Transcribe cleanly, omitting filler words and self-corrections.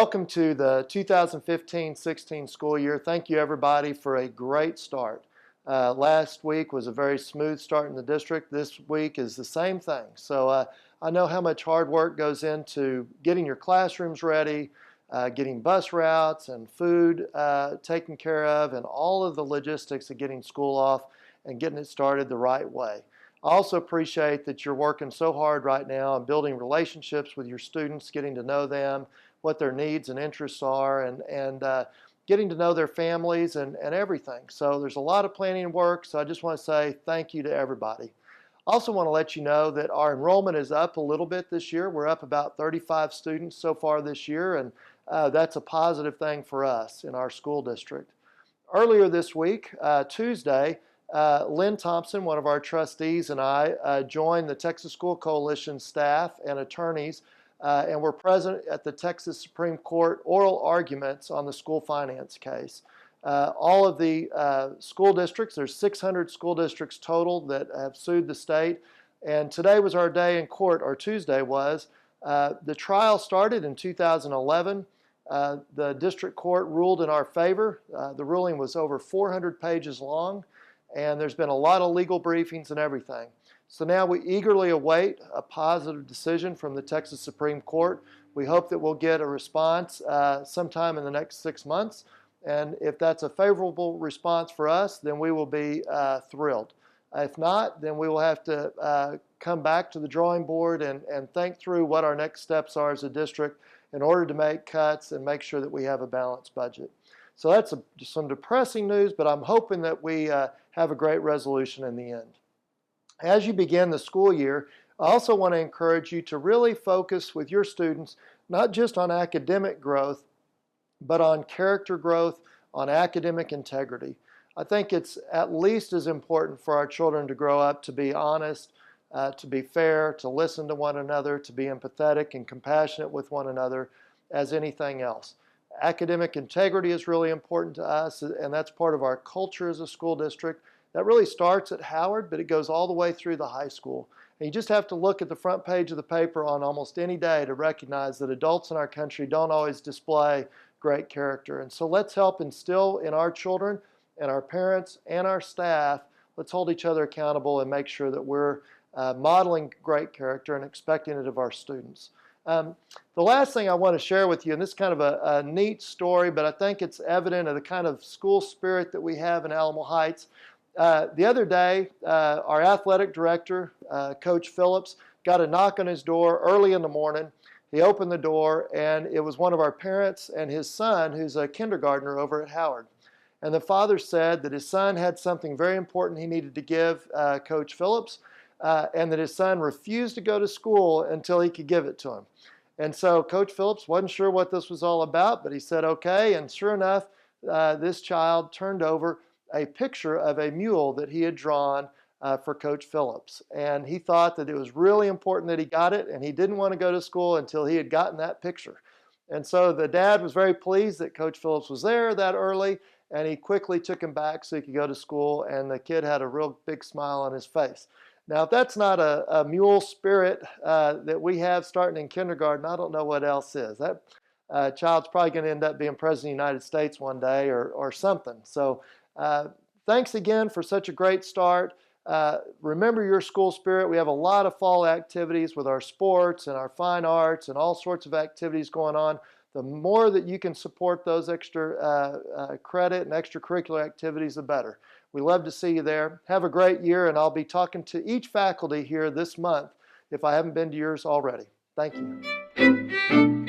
welcome to the 2015-16 school year. Thank you everybody for a great start. Last week was a very smooth start in the district. This week is the same thing. So I know how much hard work goes into getting your classrooms ready, getting bus routes and food taken care of, and all of the logistics of getting school off and getting it started the right way. I also appreciate that you're working so hard right now on building relationships with your students, getting to know them, what their needs and interests are, and getting to know their families and everything. So there's a lot of planning work, so I just want to say thank you to everybody. I also want to let you know that our enrollment is up a little bit this year. We're up about 35 students so far this year, and that's a positive thing for us in our school district. Earlier this week, Tuesday, Lynn Thompson, one of our trustees, and I joined the Texas School Coalition staff and attorneys and were present at the Texas Supreme Court oral arguments on the school finance case. All of the school districts, there's 600 school districts total that have sued the state, and today was our day in court, or Tuesday was. The trial started in 2011. The district court ruled in our favor. The ruling was over 400 pages long, and there's been a lot of legal briefings and everything. So now we eagerly await a positive decision from the Texas Supreme Court. We hope that we'll get a response sometime in the next 6 months. And if that's a favorable response for us, then we will be thrilled. If not, then we will have to come back to the drawing board and think through what our next steps are as a district in order to make cuts and make sure that we have a balanced budget. So that's some depressing news, but I'm hoping that we have a great resolution in the end. As you begin the school year, I also want to encourage you to really focus with your students, not just on academic growth, but on character growth, on academic integrity. I think it's at least as important for our children to grow up to be honest, to be fair, to listen to one another, to be empathetic and compassionate with one another as anything else. Academic integrity is really important to us, and that's part of our culture as a school district. That really starts at Howard, but it goes all the way through the high school. And you just have to look at the front page of the paper on almost any day to recognize that adults in our country don't always display great character. And so let's help instill in our children and our parents and our staff, let's hold each other accountable and make sure that we're modeling great character and expecting it of our students. The last thing I want to share with you, and this is kind of a neat story, but I think it's evident of the kind of school spirit that we have in Alamo Heights. The other day, our athletic director, Coach Phillips, got a knock on his door early in the morning. He opened the door, and it was one of our parents and his son, who's a kindergartner over at Howard. And the father said that his son had something very important he needed to give Coach Phillips, and that his son refused to go to school until he could give it to him. And so Coach Phillips wasn't sure what this was all about, but he said, okay, and sure enough, this child turned over a picture of a mule that he had drawn for Coach Phillips. And he thought that it was really important that he got it, and he didn't want to go to school until he had gotten that picture. And so the dad was very pleased that Coach Phillips was there that early, and he quickly took him back so he could go to school, and the kid had a real big smile on his face. Now, if that's not a mule spirit that we have starting in kindergarten, I don't know what else is. That child's probably going to end up being president of the United States one day or something. So thanks again for such a great start. Remember your school spirit. We have a lot of fall activities with our sports and our fine arts and all sorts of activities going on. The more that you can support those extra credit and extracurricular activities, the better. We love to see you there. Have a great year, and I'll be talking to each faculty here this month if I haven't been to yours already. Thank you.